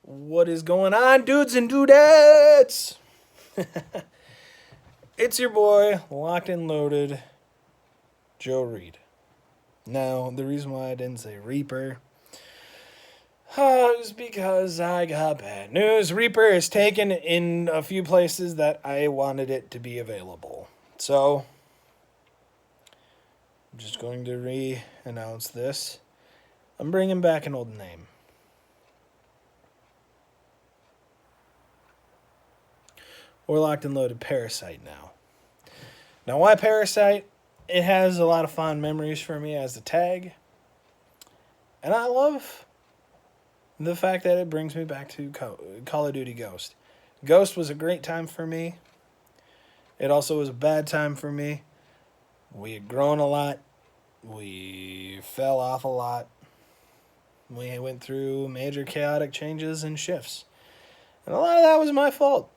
What is going on, dudes and dudettes? It's your boy, locked and loaded, Joe Reed. Now, the reason why I didn't say Reaper is because I got bad news. Reaper is taken in a few places that I wanted it to be available. So, I'm just going to re-announce this. I'm bringing back an old name. We're locked and loaded Parasite now. Now, why Parasite? It has a lot of fond memories for me as a tag. And I love the fact that it brings me back to Call of Duty Ghost. Ghost was a great time for me. It also was a bad time for me. We had grown a lot. We fell off a lot. We went through major chaotic changes and shifts. And a lot of that was my fault.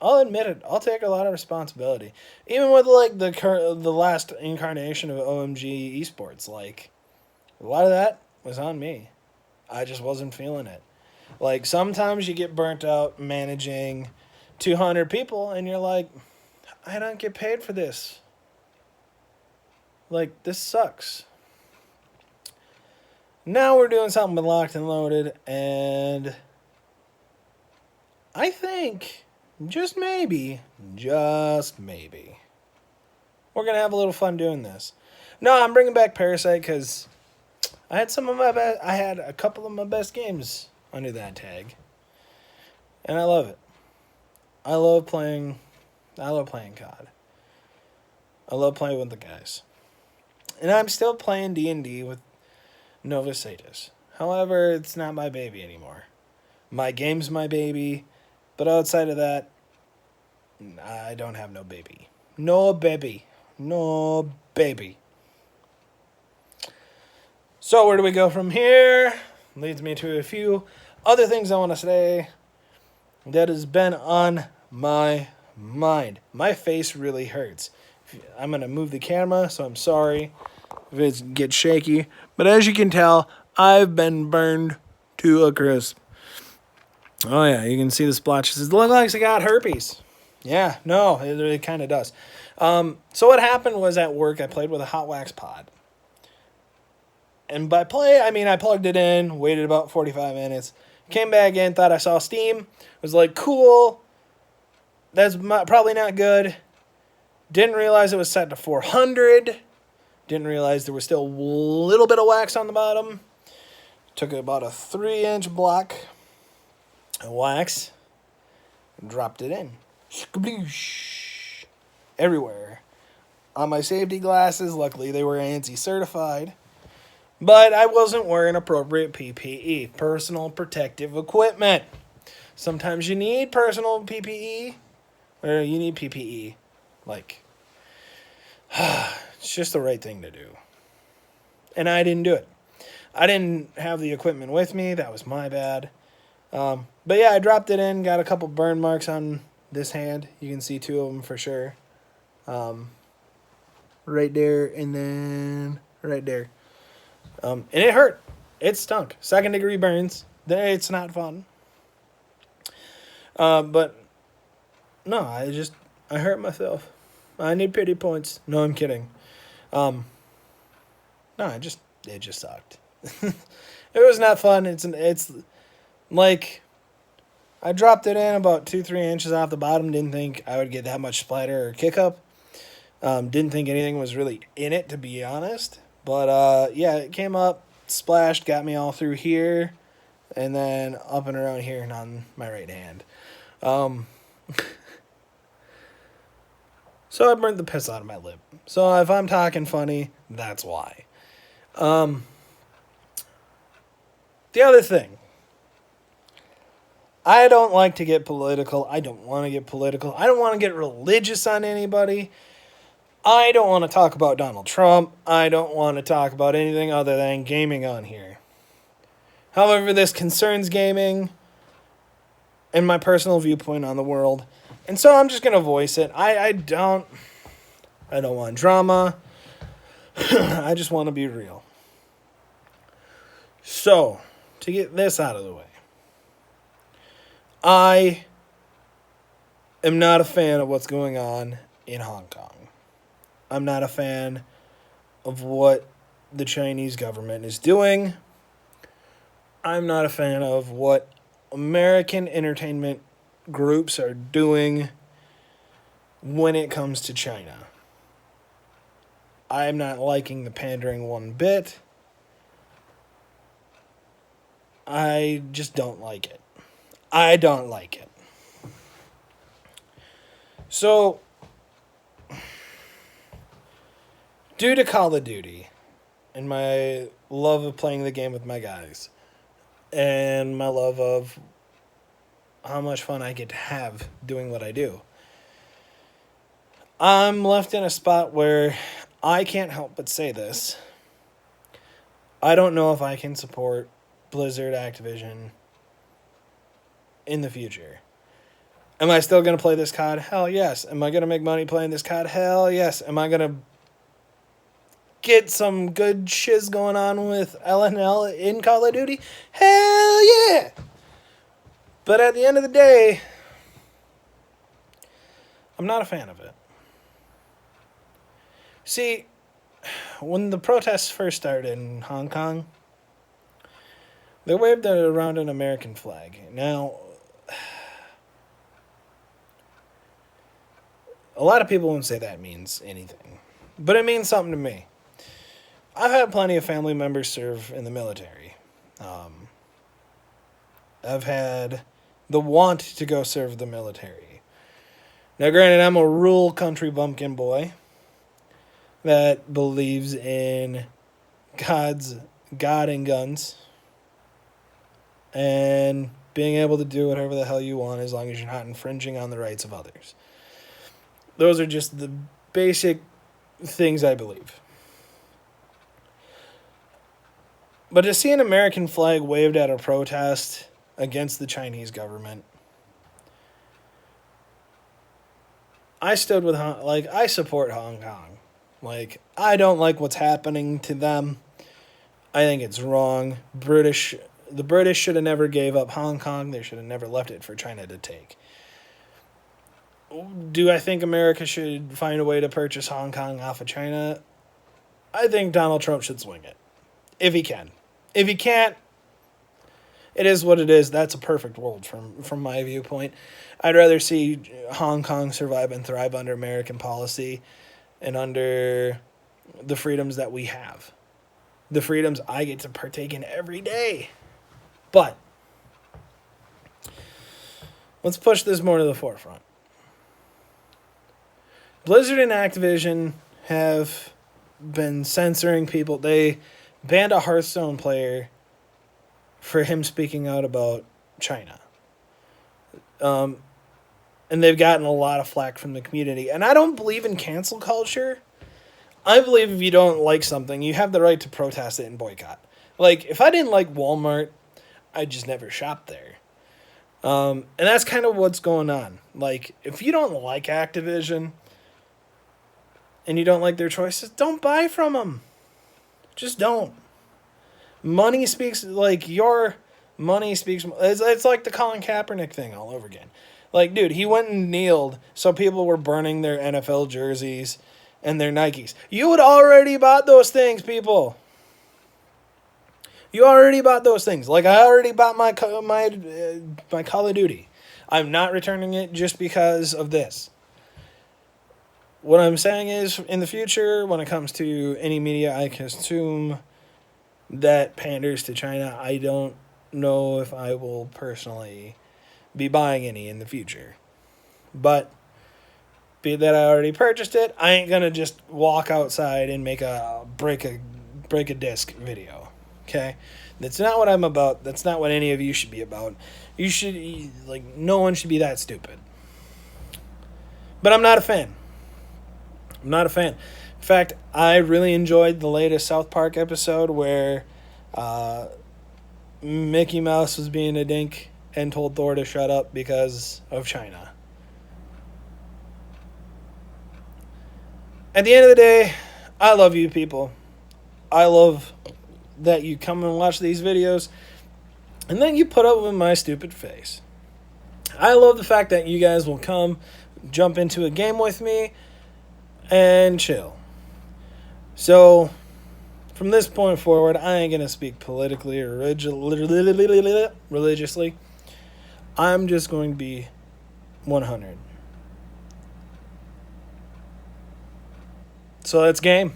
I'll admit it. I'll take a lot of responsibility. Even with like the last incarnation of OMG esports, like a lot of that was on me. I just wasn't feeling it. Like sometimes you get burnt out managing 200 people and you're like, I don't get paid for this. Like this sucks. Now we're doing something with Locked and Loaded, and I think just maybe, we're going to have a little fun doing this. No, I'm bringing back Parasite because I had I had a couple of my best games under that tag. And I love it. I love playing COD. I love playing with the guys. And I'm still playing D&D with Nova Satis. However, it's not my baby anymore. My game's my baby. But outside of that, I don't have no baby. No baby. No baby. So where do we go from here? Leads me to a few other things I want to say that has been on my mind. My face really hurts. I'm going to move the camera, so I'm sorry if it gets shaky. But as you can tell, I've been burned to a crisp. Oh, yeah, you can see the splotches. It looks like I got herpes. Yeah, no, it kind of does. So what happened was at work, I played with a hot wax pod. And by play, I mean I plugged it in, waited about 45 minutes, came back in, thought I saw steam, was like, cool, that's probably not good. Didn't realize it was set to 400. Didn't realize there was still a little bit of wax on the bottom. Took about a 3-inch block of wax and dropped it in. Sploosh. Everywhere. On my safety glasses, luckily they were ANSI certified. But I wasn't wearing appropriate PPE, personal protective equipment. Sometimes you need personal PPE, or you need PPE. Like, it's just the right thing to do. And I didn't do it. I didn't have the equipment with me. That was my bad. But yeah, I dropped it in, got a couple burn marks on this hand. You can see 2 of them for sure. Right there and then right there. And it hurt. It stunk. 2nd-degree burns. It's not fun. But no, I hurt myself. I need pity points. No, I'm kidding. No, it just sucked. It was not fun. It's like I dropped it in about 2-3 inches off the bottom. Didn't think I would get that much splatter or kick up. Didn't think anything was really in it, to be honest. But yeah, it came up, splashed, got me all through here, and then up and around here and on my right hand. So I burnt the piss out of my lip. So if I'm talking funny, that's why. The other thing. I don't like to get political. I don't want to get political. I don't want to get religious on anybody. I don't want to talk about Donald Trump. I don't want to talk about anything other than gaming on here. However, this concerns gaming and my personal viewpoint on the world. And so I'm just going to voice it. I don't want drama. I just want to be real. So, to get this out of the way. I am not a fan of what's going on in Hong Kong. I'm not a fan of what the Chinese government is doing. I'm not a fan of what American entertainment groups are doing when it comes to China. I'm not liking the pandering one bit. I just don't like it. I don't like it. So, due to Call of Duty and my love of playing the game with my guys, and my love of how much fun I get to have doing what I do, I'm left in a spot where I can't help but say this. I don't know if I can support Blizzard Activision in the future. Am I still going to play this COD? Hell yes. Am I going to make money playing this COD? Hell yes. Am I going to get some good shiz going on with LNL in Call of Duty? Hell yeah. But at the end of the day, I'm not a fan of it. See, when the protests first started in Hong Kong, they waved around an American flag. Now, a lot of people won't say that means anything, but it means something to me. I've had plenty of family members serve in the military. I've had the want to go serve the military. Now, granted, I'm a rural country bumpkin boy that believes in God and guns and being able to do whatever the hell you want as long as you're not infringing on the rights of others. Those are just the basic things I believe. But to see an American flag waved at a protest against the Chinese government, I stood with I support Hong Kong. I don't like what's happening to them. I think it's wrong. The British should have never gave up Hong Kong. They should have never left it for China to take. Do I think America should find a way to purchase Hong Kong off of China? I think Donald Trump should swing it. If he can. If he can't, it is what it is. That's a perfect world from my viewpoint. I'd rather see Hong Kong survive and thrive under American policy and under the freedoms that we have. The freedoms I get to partake in every day. But let's push this more to the forefront. Blizzard and Activision have been censoring people. They banned a Hearthstone player for him speaking out about China. And they've gotten a lot of flack from the community. And I don't believe in cancel culture. I believe if you don't like something, you have the right to protest it and boycott. If I didn't like Walmart, I'd just never shop there. And that's kind of what's going on. If you don't like Activision and you don't like their choices, don't buy from them. Just don't. Money speaks, your money speaks. It's like the Colin Kaepernick thing all over again. Dude, he went and kneeled so people were burning their NFL jerseys and their Nikes. You had already bought those things, people. You already bought those things. I already bought my Call of Duty. I'm not returning it just because of this. What I'm saying is, in the future, when it comes to any media I consume that panders to China, I don't know if I will personally be buying any in the future. But be that I already purchased it, I ain't gonna just walk outside and make a break a disc video. Okay? That's not what I'm about. That's not what any of you should be about. You should no one should be that stupid. But I'm not a fan. I'm not a fan. In fact, I really enjoyed the latest South Park episode where Mickey Mouse was being a dink and told Thor to shut up because of China. At the end of the day, I love you people. I love that you come and watch these videos and then you put up with my stupid face. I love the fact that you guys will come, jump into a game with me, and chill. So, from this point forward, I ain't gonna speak politically or religiously. I'm just going to be 100. So that's game.